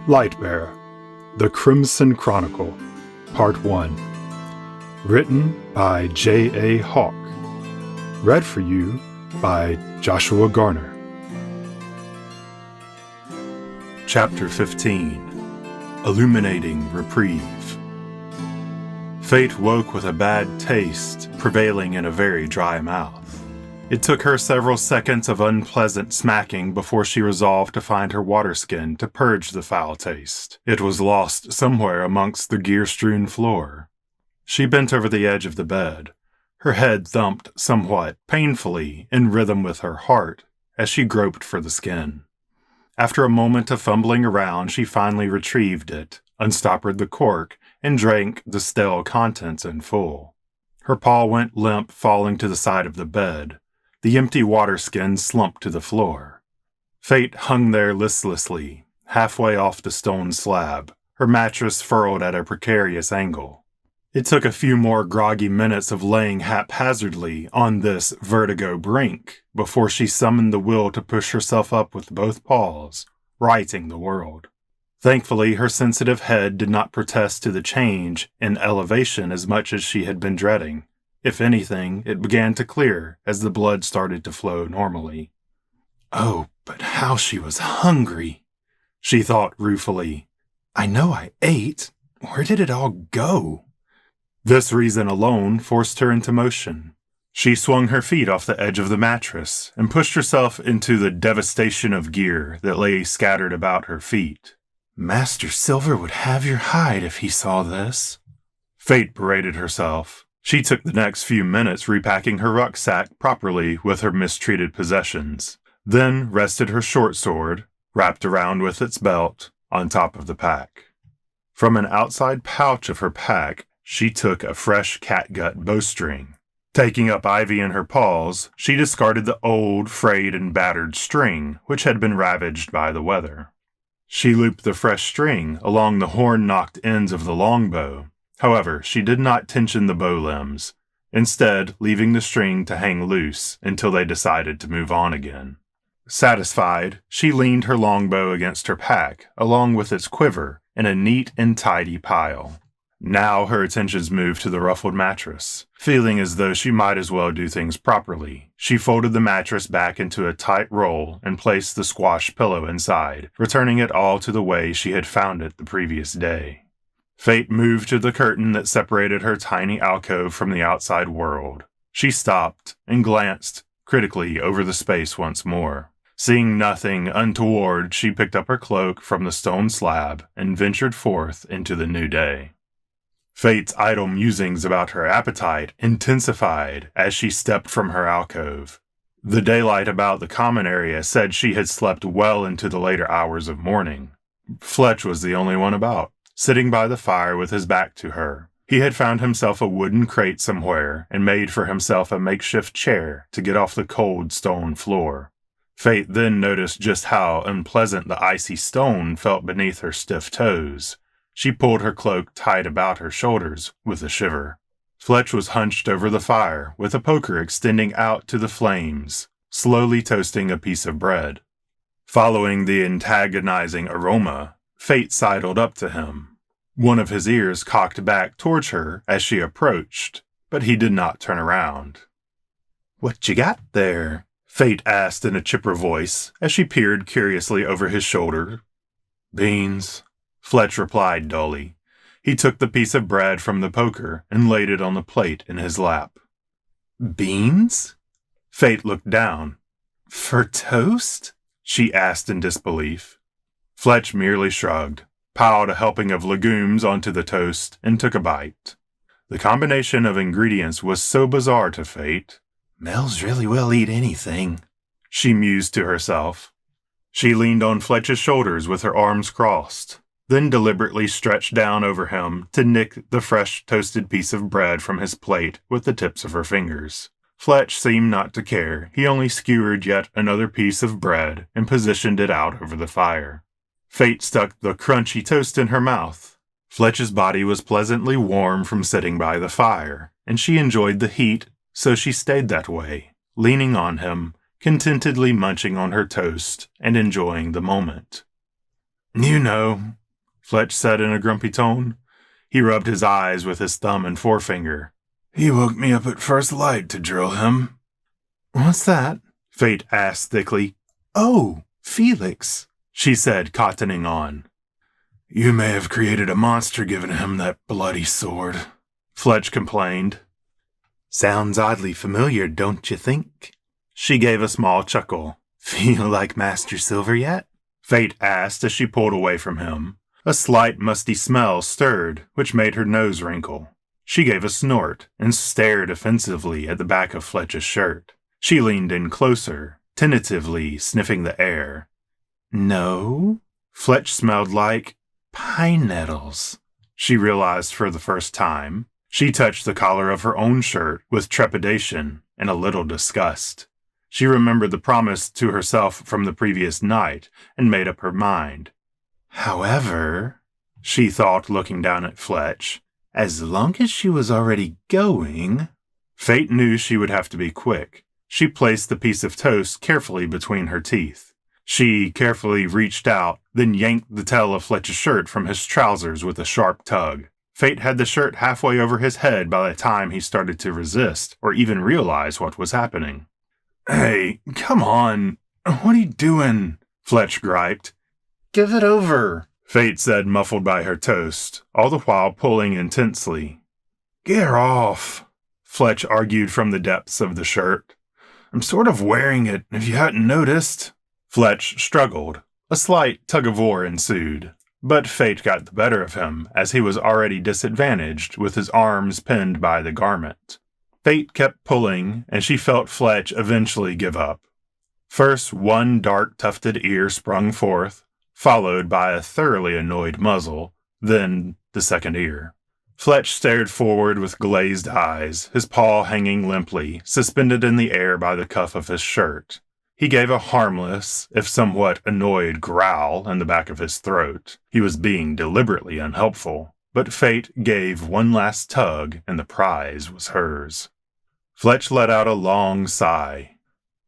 Lightbearer, The Crimson Chronicle, Part 1. Written by J.A. Hawk. Read for you by Joshua Garner. Chapter 15. Illuminating Reprieve. Fate woke with a bad taste prevailing in a very dry mouth. It took her several seconds of unpleasant smacking before she resolved to find her water skin to purge the foul taste. It was lost somewhere amongst the gear-strewn floor. She bent over the edge of the bed. Her head thumped somewhat painfully in rhythm with her heart as she groped for the skin. After a moment of fumbling around, she finally retrieved it, unstoppered the cork, and drank the stale contents in full. Her paw went limp, falling to the side of the bed. The empty water skin slumped to the floor. Fate hung there listlessly, halfway off the stone slab, her mattress furled at a precarious angle. It took a few more groggy minutes of laying haphazardly on this vertigo brink before she summoned the will to push herself up with both paws, righting the world. Thankfully, her sensitive head did not protest to the change in elevation as much as she had been dreading. If anything, it began to clear as the blood started to flow normally. Oh, but how she was hungry, she thought ruefully. I know I ate. Where did it all go? This reason alone forced her into motion. She swung her feet off the edge of the mattress and pushed herself into the devastation of gear that lay scattered about her feet. Master Silver would have your hide if he saw this. Fate berated herself. She took the next few minutes repacking her rucksack properly with her mistreated possessions, then rested her short sword, wrapped around with its belt, on top of the pack. From an outside pouch of her pack, she took a fresh catgut bowstring. Taking up Ivy in her paws, she discarded the old, frayed, and battered string, which had been ravaged by the weather. She looped the fresh string along the horn-knocked ends of the longbow. However, she did not tension the bow limbs, instead leaving the string to hang loose until they decided to move on again. Satisfied, she leaned her longbow against her pack, along with its quiver, in a neat and tidy pile. Now her attentions moved to the ruffled mattress. Feeling as though she might as well do things properly, she folded the mattress back into a tight roll and placed the squash pillow inside, returning it all to the way she had found it the previous day. Fate moved to the curtain that separated her tiny alcove from the outside world. She stopped and glanced critically over the space once more. Seeing nothing untoward, she picked up her cloak from the stone slab and ventured forth into the new day. Fate's idle musings about her appetite intensified as she stepped from her alcove. The daylight about the common area said she had slept well into the later hours of morning. Fletch was the only one about, sitting by the fire with his back to her. He had found himself a wooden crate somewhere and made for himself a makeshift chair to get off the cold stone floor. Fate then noticed just how unpleasant the icy stone felt beneath her stiff toes. She pulled her cloak tight about her shoulders with a shiver. Fletch was hunched over the fire with a poker extending out to the flames, slowly toasting a piece of bread. Following the antagonizing aroma, Fate sidled up to him. One of his ears cocked back towards her as she approached, but he did not turn around. What you got there? Fate asked in a chipper voice as she peered curiously over his shoulder. Beans, Fletch replied dully. He took the piece of bread from the poker and laid it on the plate in his lap. Beans? Fate looked down. For toast? She asked in disbelief. Fletch merely shrugged, piled a helping of legumes onto the toast, and took a bite. The combination of ingredients was so bizarre to Fate. Mel's really will eat anything, she mused to herself. She leaned on Fletch's shoulders with her arms crossed, then deliberately stretched down over him to nick the fresh toasted piece of bread from his plate with the tips of her fingers. Fletch seemed not to care. He only skewered yet another piece of bread and positioned it out over the fire. Fate stuck the crunchy toast in her mouth. Fletch's body was pleasantly warm from sitting by the fire, and she enjoyed the heat, so she stayed that way, leaning on him, contentedly munching on her toast and enjoying the moment. You know, Fletch said in a grumpy tone. He rubbed his eyes with his thumb and forefinger. He woke me up at first light to drill him. What's that? Fate asked thickly. Oh, Felix, she said, cottoning on. You may have created a monster giving him that bloody sword, Fletch complained. Sounds oddly familiar, don't you think? She gave a small chuckle. Feel like Master Silver yet? Fate asked as she pulled away from him. A slight musty smell stirred, which made her nose wrinkle. She gave a snort and stared offensively at the back of Fletch's shirt. She leaned in closer, tentatively sniffing the air. No, Fletch smelled like pine nettles, she realized for the first time. She touched the collar of her own shirt with trepidation and a little disgust. She remembered the promise to herself from the previous night and made up her mind. However, she thought, looking down at Fletch, as long as she was already going... Fate knew she would have to be quick. She placed the piece of toast carefully between her teeth. She carefully reached out, then yanked the tail of Fletch's shirt from his trousers with a sharp tug. Fate had the shirt halfway over his head by the time he started to resist or even realize what was happening. Hey, come on. What are you doing? Fletch griped. Give it over, Fate said, muffled by her toast, all the while pulling intensely. Get her off, Fletch argued from the depths of the shirt. I'm sort of wearing it, if you hadn't noticed. Fletch struggled. A slight tug-of-war ensued, but Fate got the better of him, as he was already disadvantaged with his arms pinned by the garment. Fate kept pulling, and she felt Fletch eventually give up. First, one dark tufted ear sprung forth, followed by a thoroughly annoyed muzzle, then the second ear. Fletch stared forward with glazed eyes, his paw hanging limply, suspended in the air by the cuff of his shirt. He gave a harmless, if somewhat annoyed, growl in the back of his throat. He was being deliberately unhelpful, but Fate gave one last tug, and the prize was hers. Fletch let out a long sigh.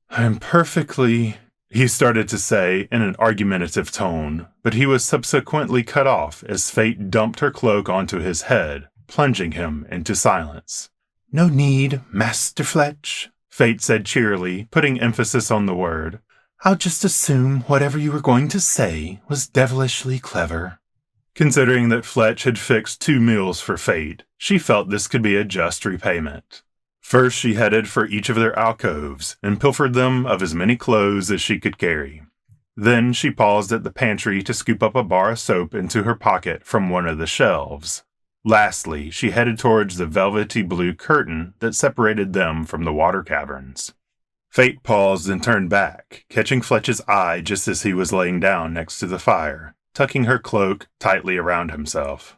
I'm perfectly... he started to say in an argumentative tone, but he was subsequently cut off as Fate dumped her cloak onto his head, plunging him into silence. No need, Master Fletch, Fate said cheerily, putting emphasis on the word. I'll just assume whatever you were going to say was devilishly clever. Considering that Fletch had fixed 2 meals for Fate, she felt this could be a just repayment. First, she headed for each of their alcoves and pilfered them of as many clothes as she could carry. Then she paused at the pantry to scoop up a bar of soap into her pocket from one of the shelves. Lastly, she headed towards the velvety blue curtain that separated them from the water caverns. Fate paused and turned back, catching Fletch's eye just as he was laying down next to the fire, tucking her cloak tightly around himself.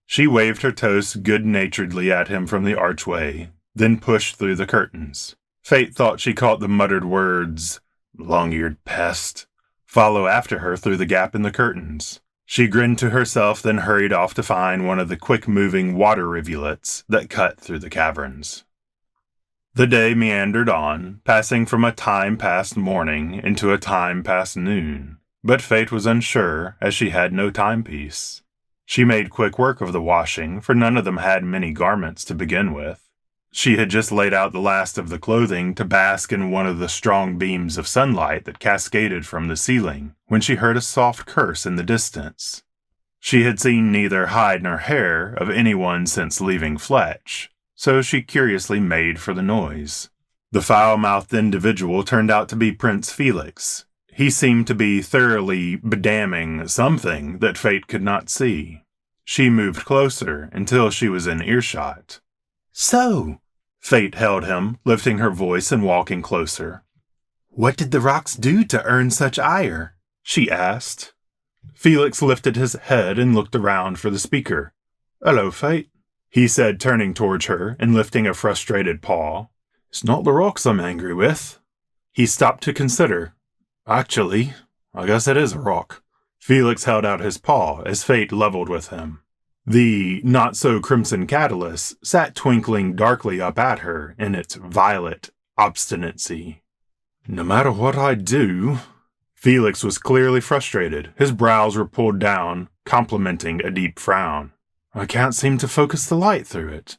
She waved her toast good-naturedly at him from the archway, then pushed through the curtains. Fate thought she caught the muttered words, long-eared pest, follow after her through the gap in the curtains. She grinned to herself, then hurried off to find one of the quick-moving water rivulets that cut through the caverns. The day meandered on, passing from a time-past morning into a time-past noon, but Fate was unsure, as she had no timepiece. She made quick work of the washing, for none of them had many garments to begin with. She had just laid out the last of the clothing to bask in one of the strong beams of sunlight that cascaded from the ceiling, when she heard a soft curse in the distance. She had seen neither hide nor hair of anyone since leaving Fletch, so she curiously made for the noise. The foul-mouthed individual turned out to be Prince Felix. He seemed to be thoroughly bedamning something that Fate could not see. She moved closer until she was in earshot. So, Fate held him, lifting her voice and walking closer. What did the rocks do to earn such ire? She asked. Felix lifted his head and looked around for the speaker. Hello, Fate, he said, turning towards her and lifting a frustrated paw. It's not the rocks I'm angry with. He stopped to consider. Actually, I guess it is a rock. Felix held out his paw as Fate leveled with him. The not-so-crimson catalyst sat twinkling darkly up at her in its violet obstinacy. No matter what I do, Felix was clearly frustrated. His brows were pulled down, complementing a deep frown. I can't seem to focus the light through it.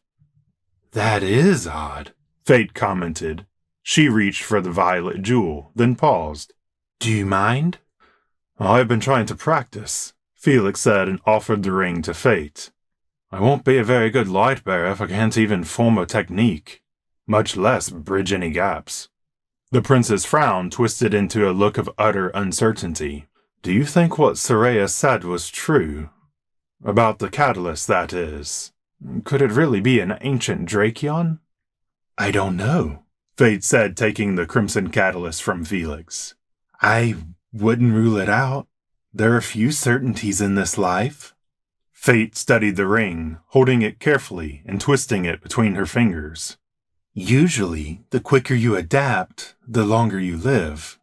That is odd, Fate commented. She reached for the violet jewel, then paused. Do you mind? I've been trying to practice, Felix said and offered the ring to Fate. I won't be a very good Lightbearer if I can't even form a technique, much less bridge any gaps. The prince's frown twisted into a look of utter uncertainty. Do you think what Soraya said was true? About the catalyst, that is. Could it really be an ancient Drakion? I don't know, Fate said, taking the crimson catalyst from Felix. I wouldn't rule it out. There are few certainties in this life. Fate studied the ring, holding it carefully and twisting it between her fingers. Usually, the quicker you adapt, the longer you live.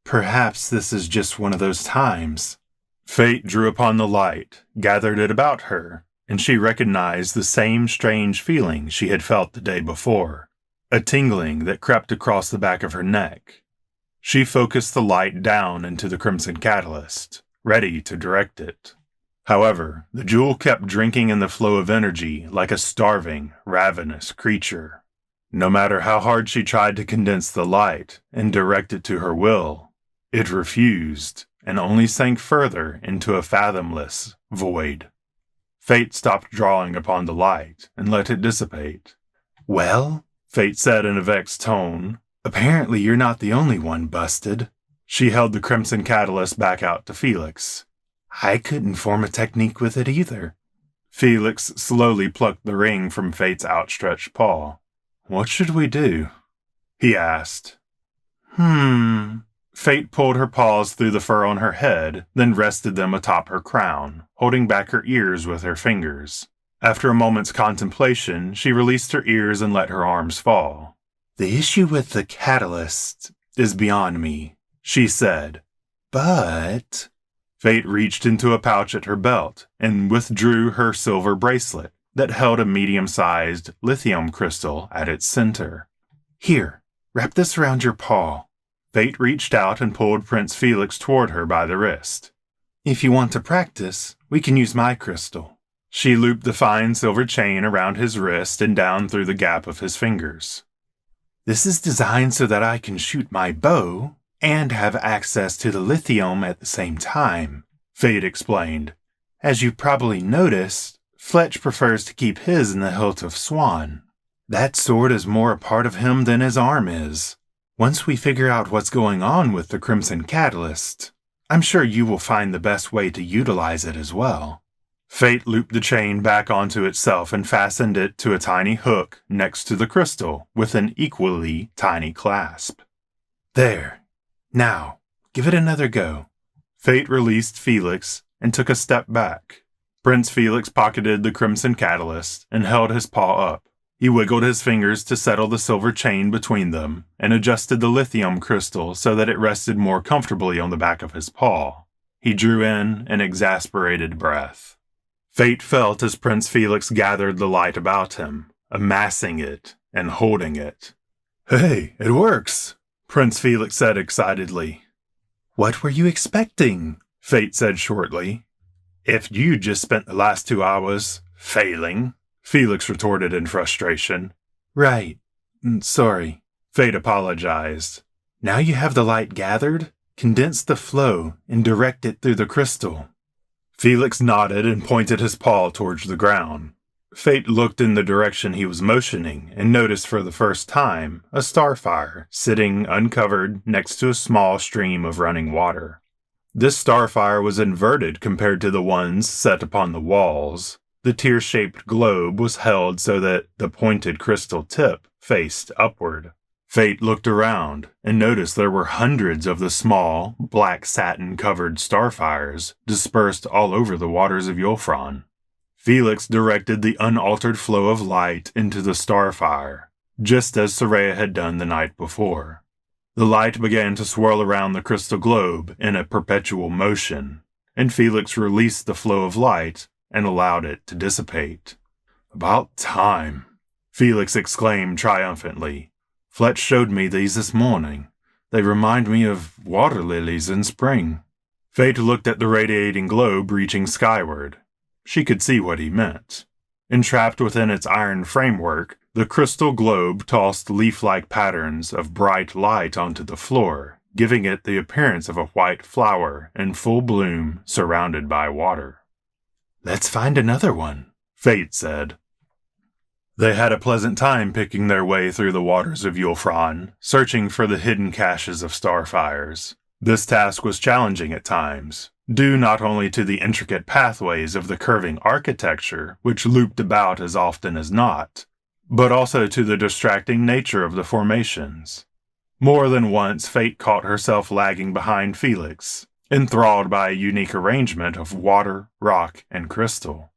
Perhaps this is just one of those times. Fate drew upon the light, gathered it about her, and she recognized the same strange feeling she had felt the day before, a tingling that crept across the back of her neck. She focused the light down into the crimson catalyst, ready to direct it. However, the jewel kept drinking in the flow of energy like a starving, ravenous creature. No matter how hard she tried to condense the light and direct it to her will, it refused and only sank further into a fathomless void. Fate stopped drawing upon the light and let it dissipate. Well, Fate said in a vexed tone, apparently you're not the only one busted. She held the crimson catalyst back out to Felix. I couldn't form a technique with it either. Felix slowly plucked the ring from Fate's outstretched paw. What should we do? He asked. Fate pulled her paws through the fur on her head, then rested them atop her crown, holding back her ears with her fingers. After a moment's contemplation, she released her ears and let her arms fall. The issue with the catalyst is beyond me, she said. But... Fate reached into a pouch at her belt and withdrew her silver bracelet that held a medium-sized lithium crystal at its center. Here, wrap this around your paw. Fate reached out and pulled Prince Felix toward her by the wrist. If you want to practice, we can use my crystal. She looped the fine silver chain around his wrist and down through the gap of his fingers. This is designed so that I can shoot my bow and have access to the lithium at the same time, Fate explained. As you probably noticed, Fletch prefers to keep his in the hilt of Swan. That sword is more a part of him than his arm is. Once we figure out what's going on with the Crimson Catalyst, I'm sure you will find the best way to utilize it as well. Fate looped the chain back onto itself and fastened it to a tiny hook next to the crystal with an equally tiny clasp. There. Now, give it another go. Fate released Felix and took a step back. Prince Felix pocketed the crimson catalyst and held his paw up. He wiggled his fingers to settle the silver chain between them and adjusted the lithium crystal so that it rested more comfortably on the back of his paw. He drew in an exasperated breath. Fate felt as Prince Felix gathered the light about him, amassing it and holding it. Hey, it works, Prince Felix said excitedly. What were you expecting? Fate said shortly. If you just spent the last 2 hours failing, Felix retorted in frustration. Right. Sorry. Fate apologized. Now you have the light gathered, condense the flow and direct it through the crystal. Felix nodded and pointed his paw towards the ground. Fate looked in the direction he was motioning and noticed for the first time a starfire sitting uncovered next to a small stream of running water. This starfire was inverted compared to the ones set upon the walls. The tear-shaped globe was held so that the pointed crystal tip faced upward. Fate looked around and noticed there were hundreds of the small, black satin-covered starfires dispersed all over the waters of Yulfron. Felix directed the unaltered flow of light into the starfire, just as Soraya had done the night before. The light began to swirl around the crystal globe in a perpetual motion, and Felix released the flow of light and allowed it to dissipate. About time, Felix exclaimed triumphantly. Fletch showed me these this morning. They remind me of water lilies in spring. Fate looked at the radiating globe reaching skyward. She could see what he meant. Entrapped within its iron framework, the crystal globe tossed leaf-like patterns of bright light onto the floor, giving it the appearance of a white flower in full bloom surrounded by water. "Let's find another one," Fate said. They had a pleasant time picking their way through the waters of Yulfron, searching for the hidden caches of starfires. This task was challenging at times, due not only to the intricate pathways of the curving architecture, which looped about as often as not, but also to the distracting nature of the formations. More than once, Fate caught herself lagging behind Felix, enthralled by a unique arrangement of water, rock, and crystal.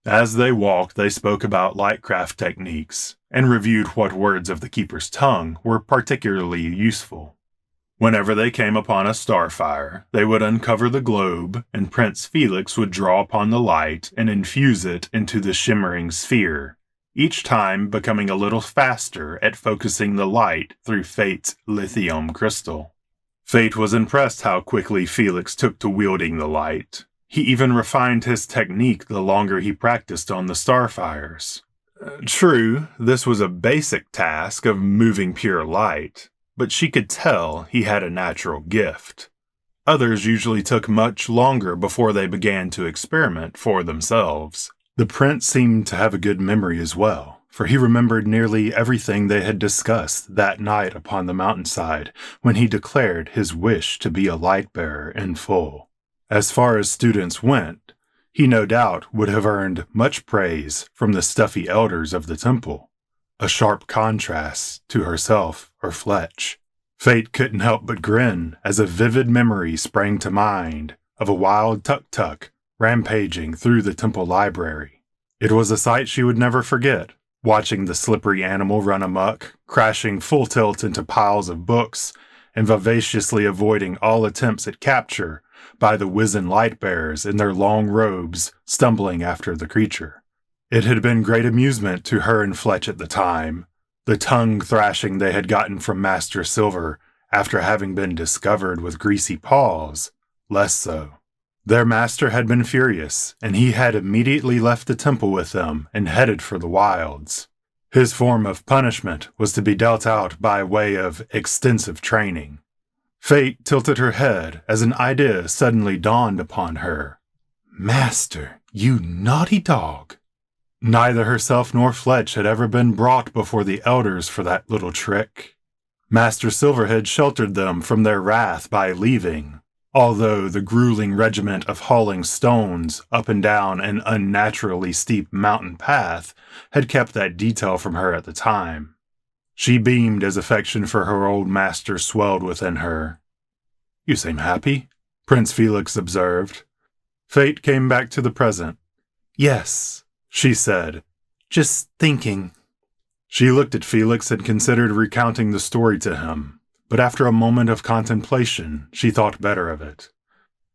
As they walked, they spoke about lightcraft techniques, and reviewed what words of the Keeper's tongue were particularly useful. Whenever they came upon a starfire, they would uncover the globe, and Prince Felix would draw upon the light and infuse it into the shimmering sphere, each time becoming a little faster at focusing the light through Fate's lithium crystal. Fate was impressed how quickly Felix took to wielding the light. He even refined his technique the longer he practiced on the starfires. True, this was a basic task of moving pure light, but she could tell he had a natural gift. Others usually took much longer before they began to experiment for themselves. The prince seemed to have a good memory as well, for he remembered nearly everything they had discussed that night upon the mountainside when he declared his wish to be a Lightbearer in full. As far as students went, he no doubt would have earned much praise from the stuffy elders of the temple, a sharp contrast to herself or Fletch. Fate couldn't help but grin as a vivid memory sprang to mind of a wild tuk-tuk rampaging through the temple library. It was a sight she would never forget, watching the slippery animal run amok, crashing full tilt into piles of books, and vivaciously avoiding all attempts at capture by the wizened light-bearers in their long robes stumbling after the creature. It had been great amusement to her and Fletch at the time, the tongue thrashing they had gotten from Master Silver after having been discovered with greasy paws, less so. Their master had been furious, and he had immediately left the temple with them and headed for the wilds. His form of punishment was to be dealt out by way of extensive training. Fate tilted her head as an idea suddenly dawned upon her. "Master, you naughty dog!" Neither herself nor Fletch had ever been brought before the elders for that little trick. Master Silver had sheltered them from their wrath by leaving, although the grueling regiment of hauling stones up and down an unnaturally steep mountain path had kept that detail from her at the time. She beamed as affection for her old master swelled within her. "You seem happy," Prince Felix observed. Fate came back to the present. "Yes," she said, "just thinking." She looked at Felix and considered recounting the story to him, but after a moment of contemplation, she thought better of it.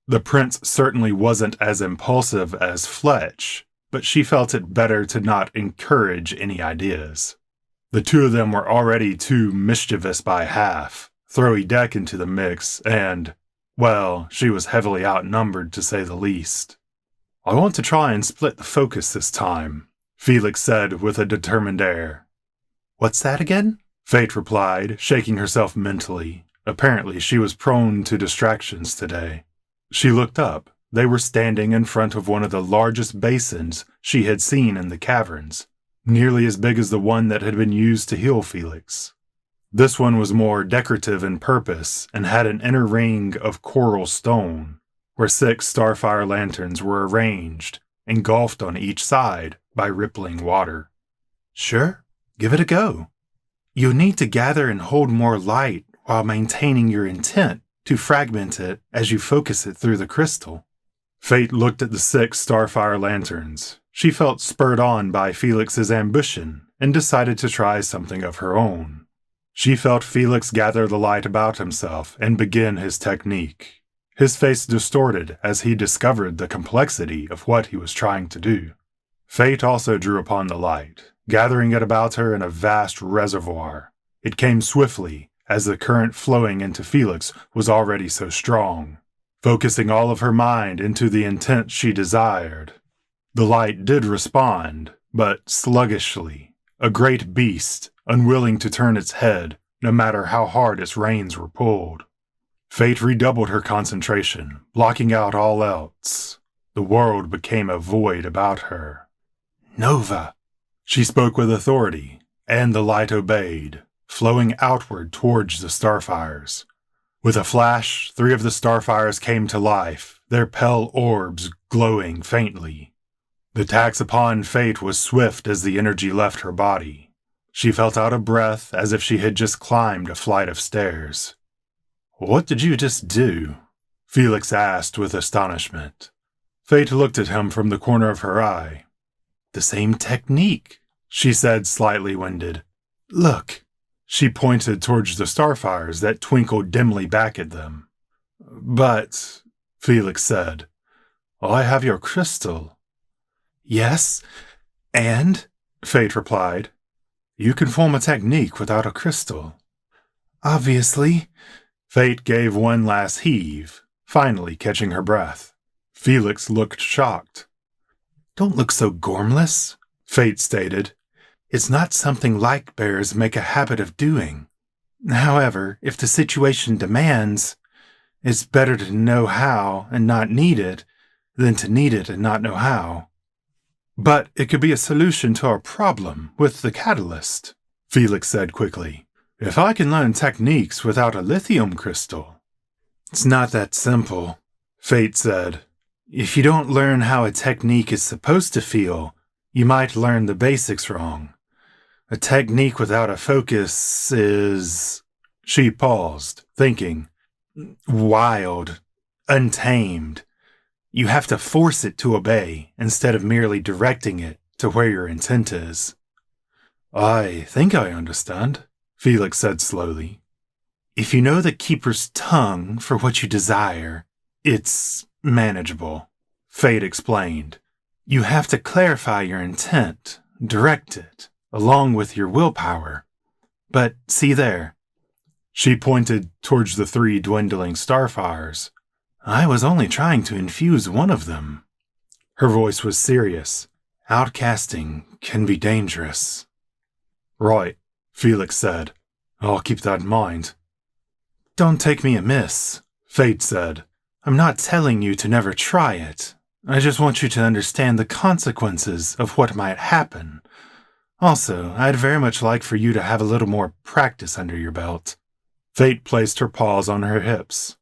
The prince certainly wasn't as impulsive as Fletch, but she felt it better to not encourage any ideas. The two of them were already too mischievous by half. Throw Edek into the mix, and, well, she was heavily outnumbered to say the least. "I want to try and split the focus this time," Felix said with a determined air. "What's that again?" Fate replied, shaking herself mentally. Apparently she was prone to distractions today. She looked up. They were standing in front of one of the largest basins she had seen in the caverns, nearly as big as the one that had been used to heal Felix. This one was more decorative in purpose and had an inner ring of coral stone, where 6 starfire lanterns were arranged, engulfed on each side by rippling water. "Sure, give it a go. You'll need to gather and hold more light while maintaining your intent to fragment it as you focus it through the crystal." Fate looked at the 6 starfire lanterns. She felt spurred on by Felix's ambition and decided to try something of her own. She felt Felix gather the light about himself and begin his technique. His face distorted as he discovered the complexity of what he was trying to do. Fate also drew upon the light, gathering it about her in a vast reservoir. It came swiftly, as the current flowing into Felix was already so strong, focusing all of her mind into the intent she desired. The light did respond, but sluggishly, a great beast, unwilling to turn its head, no matter how hard its reins were pulled. Fate redoubled her concentration, blocking out all else. The world became a void about her. "Nova!" She spoke with authority, and the light obeyed, flowing outward towards the starfires. With a flash, 3 of the starfires came to life, their pale orbs glowing faintly. The tax upon Fate was swift as the energy left her body. She felt out of breath as if she had just climbed a flight of stairs. "What did you just do?" Felix asked with astonishment. Fate looked at him from the corner of her eye. "The same technique," she said, slightly winded. "Look." She pointed towards the starfires that twinkled dimly back at them. "But," Felix said, "I have your crystal." "Yes, and," Fate replied, "you can form a technique without a crystal." "Obviously." Fate gave one last heave, finally catching her breath. Felix looked shocked. "Don't look so gormless," Fate stated. "It's not something Lightbearers make a habit of doing. However, if the situation demands, it's better to know how and not need it than to need it and not know how." "But it could be a solution to our problem with the catalyst," Felix said quickly. "If I can learn techniques without a lithium crystal." "It's not that simple," Fate said. "If you don't learn how a technique is supposed to feel, you might learn the basics wrong. A technique without a focus is..." She paused, thinking. "Wild. Untamed. You have to force it to obey instead of merely directing it to where your intent is." "I think I understand," Felix said slowly. "If you know the Keeper's tongue for what you desire, it's manageable," Fate explained. "You have to clarify your intent, direct it, along with your willpower. But see there." She pointed towards the 3 dwindling starfires. "I was only trying to infuse one of them." Her voice was serious. "Outcasting can be dangerous." "Right," Felix said. "I'll keep that in mind." "Don't take me amiss," Fate said. "I'm not telling you to never try it. I just want you to understand the consequences of what might happen. Also, I'd very much like for you to have a little more practice under your belt." Fate placed her paws on her hips.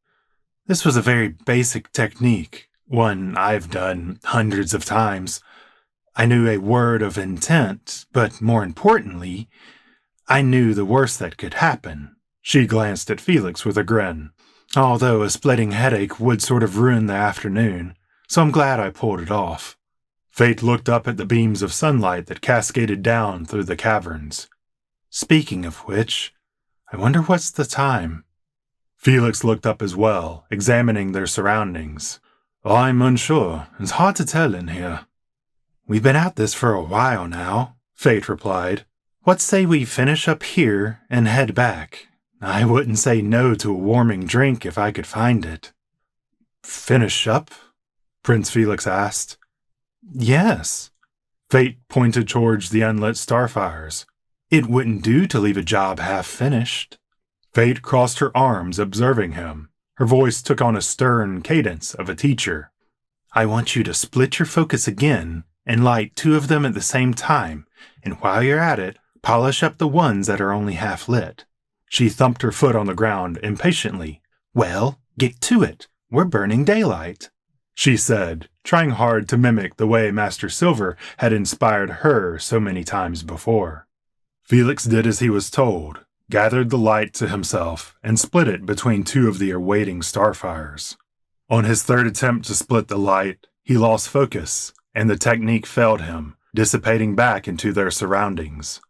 "This was a very basic technique, one I've done hundreds of times. I knew a word of intent, but more importantly, I knew the worst that could happen." She glanced at Felix with a grin. "Although a splitting headache would sort of ruin the afternoon, so I'm glad I pulled it off." Fate looked up at the beams of sunlight that cascaded down through the caverns. "Speaking of which, I wonder what's the time?" Felix looked up as well, examining their surroundings. "I'm unsure. It's hard to tell in here." "We've been at this for a while now," Fate replied. "What say we finish up here and head back? I wouldn't say no to a warming drink if I could find it." "Finish up?" Prince Felix asked. "Yes." Fate pointed towards the unlit starfires. "It wouldn't do to leave a job half-finished." Fate crossed her arms, observing him. Her voice took on a stern cadence of a teacher. "I want you to split your focus again and light 2 of them at the same time, and while you're at it, polish up the ones that are only half lit." She thumped her foot on the ground impatiently. "Well, get to it. We're burning daylight," she said, trying hard to mimic the way Master Silver had inspired her so many times before. Felix did as he was told, gathered the light to himself, and split it between 2 of the awaiting starfires. On his 3rd attempt to split the light, he lost focus, and the technique failed him, dissipating back into their surroundings.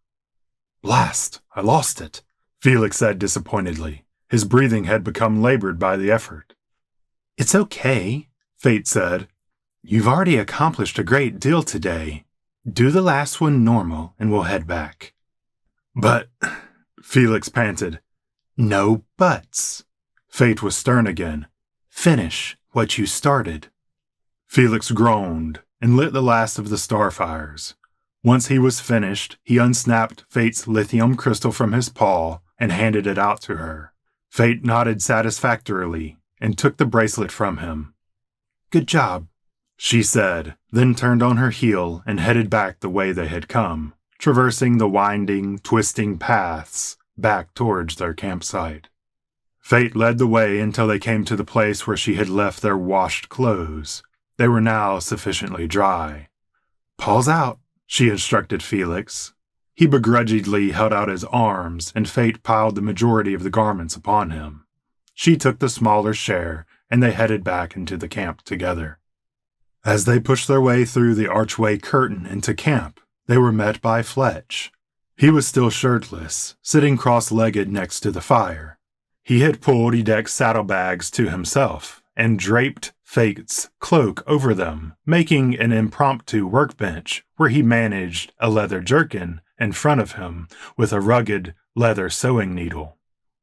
"Blast! I lost it," Felix said disappointedly. His breathing had become labored by the effort. "It's okay," Fate said. "You've already accomplished a great deal today. Do the last one normal, and we'll head back." "But," Felix panted, No buts. Fate was stern again. Finish what you started. Felix groaned and lit the last of the starfires. Once he was finished, he unsnapped Fate's lithium crystal from his paw and handed it out to her. Fate nodded satisfactorily and took the bracelet from him. Good job, she said, then turned on her heel and headed back the way they had come, traversing the winding, twisting paths back towards their campsite. Fate led the way until they came to the place where she had left their washed clothes. They were now sufficiently dry. Paws out, she instructed Felix. He begrudgingly held out his arms, and Fate piled the majority of the garments upon him. She took the smaller share, and they headed back into the camp together. As they pushed their way through the archway curtain into camp, they were met by Fletch. He was still shirtless, sitting cross-legged next to the fire. He had pulled Edek's saddlebags to himself and draped Fate's cloak over them, making an impromptu workbench where he managed a leather jerkin in front of him with a rugged leather sewing needle.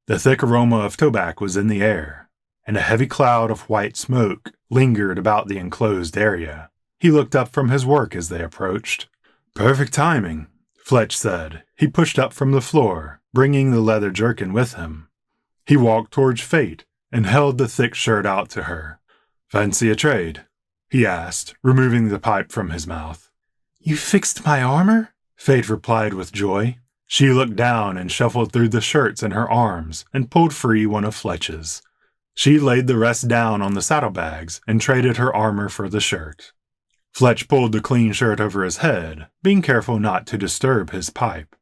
The thick aroma of tobacco was in the air, and a heavy cloud of white smoke lingered about the enclosed area. He looked up from his work as they approached. Perfect timing, Fletch said. He pushed up from the floor, bringing the leather jerkin with him. He walked towards Fate and held the thick shirt out to her. Fancy a trade? He asked, removing the pipe from his mouth. You fixed my armor? Fate replied with joy. She looked down and shuffled through the shirts in her arms and pulled free one of Fletch's. She laid the rest down on the saddlebags and traded her armor for the shirt. Fletch pulled the clean shirt over his head, being careful not to disturb his pipe.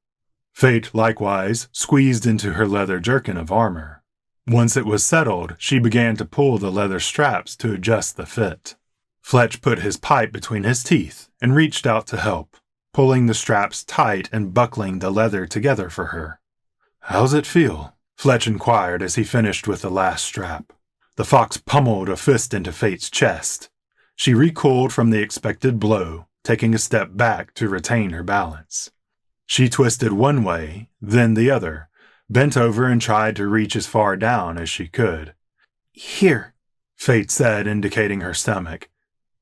Fate, likewise, squeezed into her leather jerkin of armor. Once it was settled, she began to pull the leather straps to adjust the fit. Fletch put his pipe between his teeth and reached out to help, pulling the straps tight and buckling the leather together for her. How's it feel? Fletch inquired as he finished with the last strap. The fox pummeled a fist into Fate's chest. She recoiled from the expected blow, taking a step back to retain her balance. She twisted one way, then the other, bent over and tried to reach as far down as she could. Here, Fate said, indicating her stomach.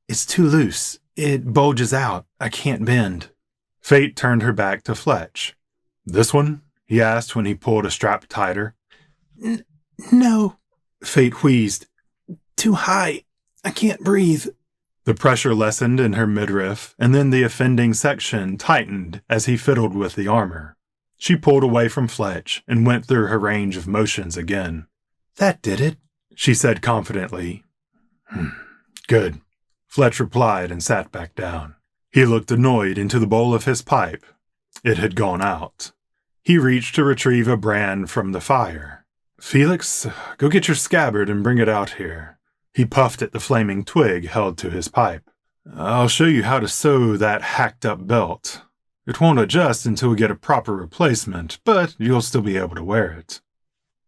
It's too loose. It bulges out. I can't bend. Fate turned her back to Fletch. This one? He asked when he pulled a strap tighter. No, Fate wheezed. Too high. I can't breathe. The pressure lessened in her midriff, and then the offending section tightened as he fiddled with the armor. She pulled away from Fletch and went through her range of motions again. That did it, she said confidently. Good, Fletch replied and sat back down. He looked annoyed into the bowl of his pipe. It had gone out. He reached to retrieve a brand from the fire. Felix, go get your scabbard and bring it out here. He puffed at the flaming twig held to his pipe. I'll show you how to sew that hacked-up belt. It won't adjust until we get a proper replacement, but you'll still be able to wear it.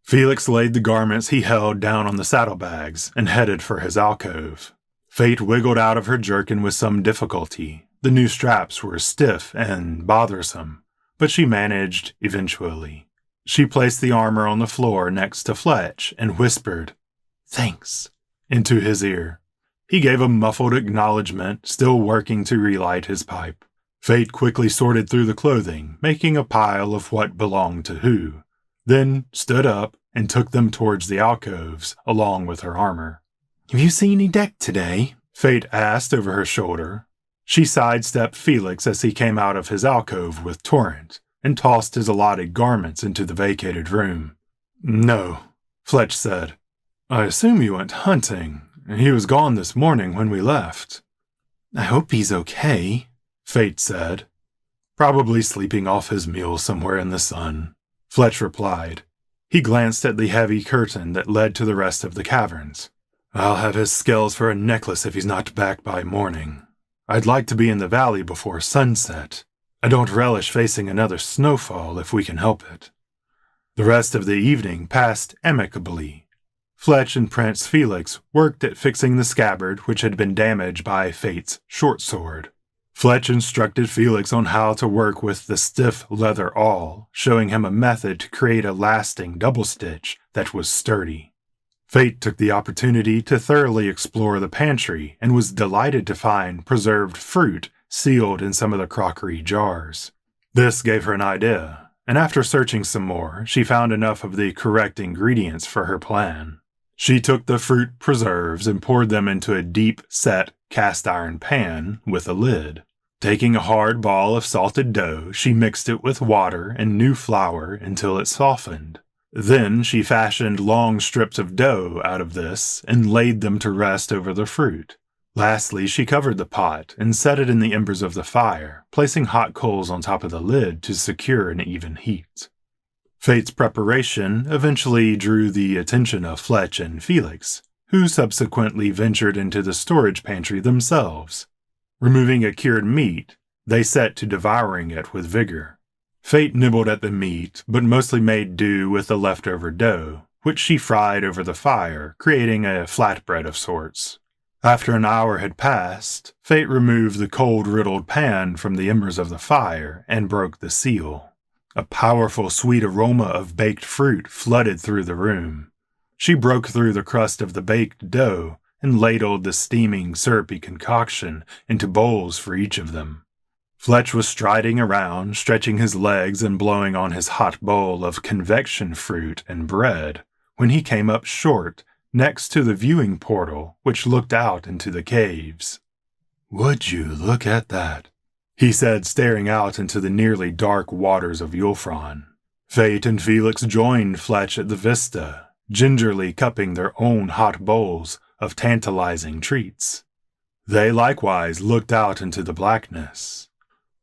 Felix laid the garments he held down on the saddlebags and headed for his alcove. Fate wiggled out of her jerkin with some difficulty. The new straps were stiff and bothersome, but she managed eventually. She placed the armor on the floor next to Fletch and whispered, "Thanks," into his ear. He gave a muffled acknowledgement, still working to relight his pipe. Fate quickly sorted through the clothing, making a pile of what belonged to who, then stood up and took them towards the alcoves, along with her armor. Have you seen Edek today? Fate asked over her shoulder. She sidestepped Felix as he came out of his alcove with Torrent, and tossed his allotted garments into the vacated room. No, Fletch said. I assume you went hunting. He was gone this morning when we left. I hope he's okay, Fate said. Probably sleeping off his meal somewhere in the sun, Fletch replied. He glanced at the heavy curtain that led to the rest of the caverns. I'll have his scales for a necklace if he's not back by morning. I'd like to be in the valley before sunset. I don't relish facing another snowfall if we can help it. The rest of the evening passed amicably. Fletch and Prince Felix worked at fixing the scabbard which had been damaged by Fate's short sword. Fletch instructed Felix on how to work with the stiff leather awl, showing him a method to create a lasting double stitch that was sturdy. Fate took the opportunity to thoroughly explore the pantry and was delighted to find preserved fruit sealed in some of the crockery jars. This gave her an idea, and after searching some more, she found enough of the correct ingredients for her plan. She took the fruit preserves and poured them into a deep-set cast-iron pan with a lid. Taking a hard ball of salted dough, she mixed it with water and new flour until it softened. Then she fashioned long strips of dough out of this and laid them to rest over the fruit. Lastly, she covered the pot and set it in the embers of the fire, placing hot coals on top of the lid to secure an even heat. Fate's preparation eventually drew the attention of Fletch and Felix, who subsequently ventured into the storage pantry themselves. Removing a cured meat, they set to devouring it with vigor. Fate nibbled at the meat, but mostly made do with the leftover dough, which she fried over the fire, creating a flatbread of sorts. After an hour had passed, Fate removed the cold-riddled pan from the embers of the fire and broke the seal. A powerful, sweet aroma of baked fruit flooded through the room. She broke through the crust of the baked dough and ladled the steaming, syrupy concoction into bowls for each of them. Fletch was striding around, stretching his legs and blowing on his hot bowl of convection fruit and bread, when he came up short, next to the viewing portal which looked out into the caves. "Would you look at that?" he said, staring out into the nearly dark waters of Yulfron. Fate and Felix joined Fletch at the vista, gingerly cupping their own hot bowls of tantalizing treats. They likewise looked out into the blackness.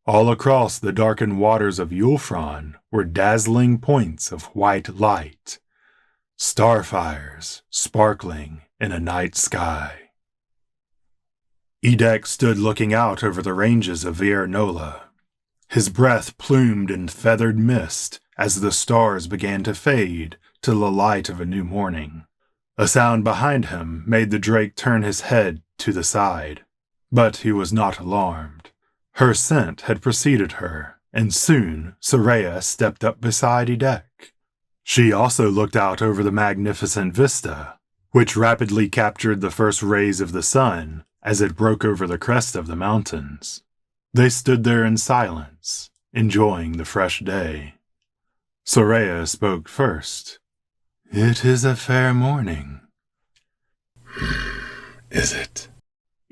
All across the darkened waters of Yulfron were dazzling points of white light, starfires sparkling in a night sky. Edek stood looking out over the ranges of Viernola, his breath plumed in feathered mist as the stars began to fade to the light of a new morning. A sound behind him made the drake turn his head to the side, but he was not alarmed. Her scent had preceded her, and soon Soraya stepped up beside Edek. She also looked out over the magnificent vista, which rapidly captured the first rays of the sun as it broke over the crest of the mountains. They stood there in silence, enjoying the fresh day. Soraya spoke first. "It is a fair morning." "Is it?"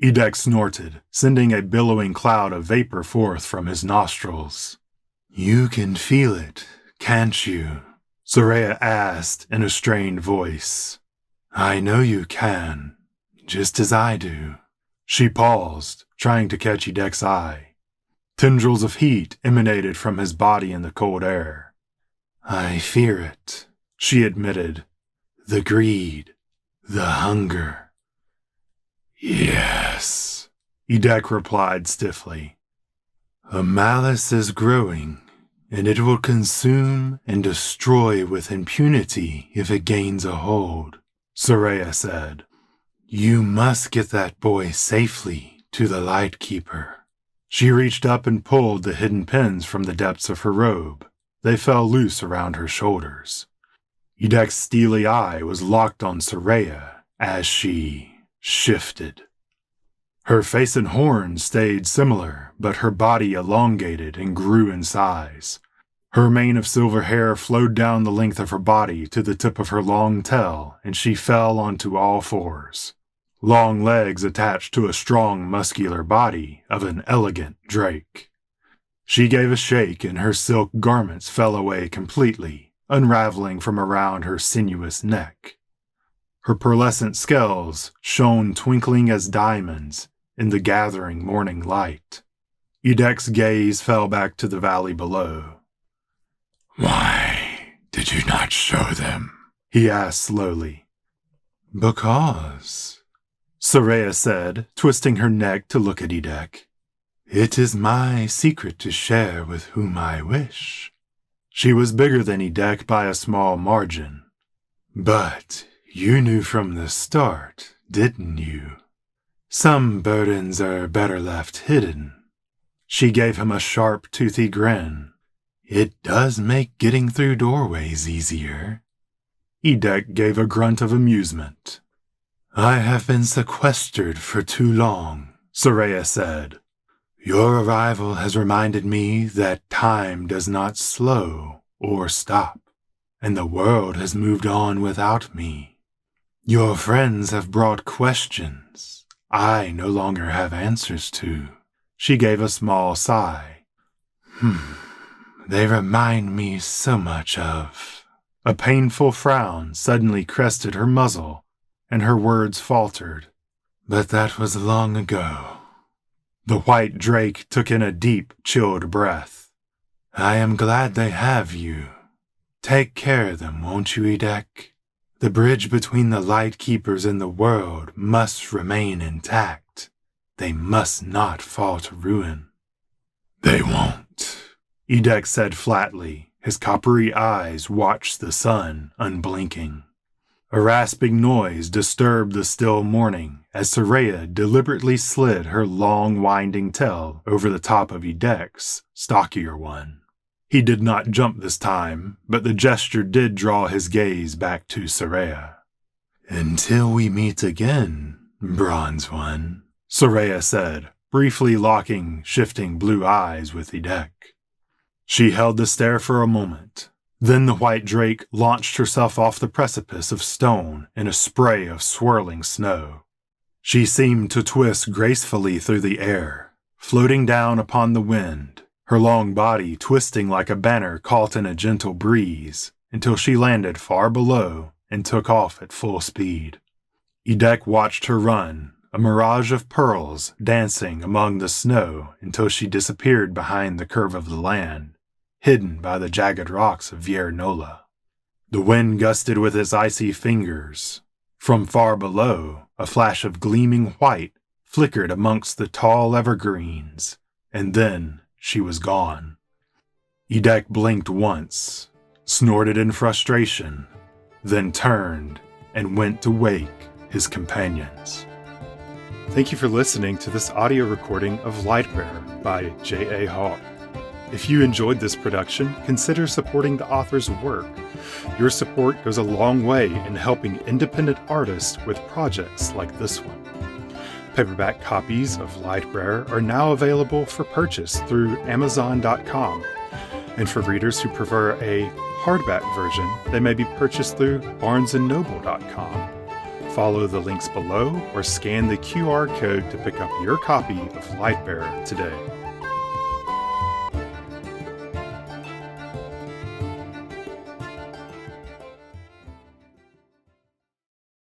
Edek snorted, sending a billowing cloud of vapor forth from his nostrils. "You can feel it, can't you?" Soraya asked in a strained voice. "I know you can, just as I do." She paused, trying to catch Edek's eye. Tendrils of heat emanated from his body in the cold air. "I fear it," she admitted. "The greed, the hunger." "Yes," Edek replied stiffly. "A malice is growing, and it will consume and destroy with impunity if it gains a hold," Soraya said. "You must get that boy safely to the Lightkeeper." She reached up and pulled the hidden pins from the depths of her robe. They fell loose around her shoulders. Edek's steely eye was locked on Soraya as she shifted. Her face and horns stayed similar, but her body elongated and grew in size. Her mane of silver hair flowed down the length of her body to the tip of her long tail, and she fell onto all fours. Long legs attached to a strong, muscular body of an elegant drake. She gave a shake, and her silk garments fell away completely, unraveling from around her sinuous neck. Her pearlescent scales shone twinkling as diamonds in the gathering morning light. Edek's gaze fell back to the valley below. "Why did you not show them?" he asked slowly. "Because," Soraya said, twisting her neck to look at Edek. "It is my secret to share with whom I wish." She was bigger than Edek by a small margin. "But you knew from the start, didn't you? Some burdens are better left hidden." She gave him a sharp, toothy grin. "It does make getting through doorways easier." Edek gave a grunt of amusement. "I have been sequestered for too long," Soraya said. "Your arrival has reminded me that time does not slow or stop, and the world has moved on without me. Your friends have brought questions I no longer have answers to." She gave a small sigh. They remind me so much of... A painful frown suddenly crested her muzzle, and her words faltered. "But that was long ago." The white drake took in a deep, chilled breath. "I am glad they have you. Take care of them, won't you, Edek? The bridge between the Light Keepers and the world must remain intact. They must not fall to ruin." "They won't," Edek said flatly. His coppery eyes watched the sun, unblinking. A rasping noise disturbed the still morning as Soraya deliberately slid her long, winding tail over the top of Edek's stockier one. He did not jump this time, but the gesture did draw his gaze back to Soraya. "Until we meet again, Bronze One," Soraya said, briefly locking shifting blue eyes with Edek. She held the stare for a moment. Then the white drake launched herself off the precipice of stone in a spray of swirling snow. She seemed to twist gracefully through the air, floating down upon the wind, her long body twisting like a banner caught in a gentle breeze, until she landed far below and took off at full speed. Edek watched her run, a mirage of pearls dancing among the snow until she disappeared behind the curve of the land, hidden by the jagged rocks of Viernola. The wind gusted with its icy fingers. From far below, a flash of gleaming white flickered amongst the tall evergreens, and then she was gone. Edek blinked once, snorted in frustration, then turned and went to wake his companions. Thank you for listening to this audio recording of Lightbearer by J.A. Hawk. If you enjoyed this production, consider supporting the author's work. Your support goes a long way in helping independent artists with projects like this one. Paperback copies of Lightbearer are now available for purchase through Amazon.com. And for readers who prefer a hardback version, they may be purchased through BarnesandNoble.com. Follow the links below or scan the QR code to pick up your copy of Lightbearer today.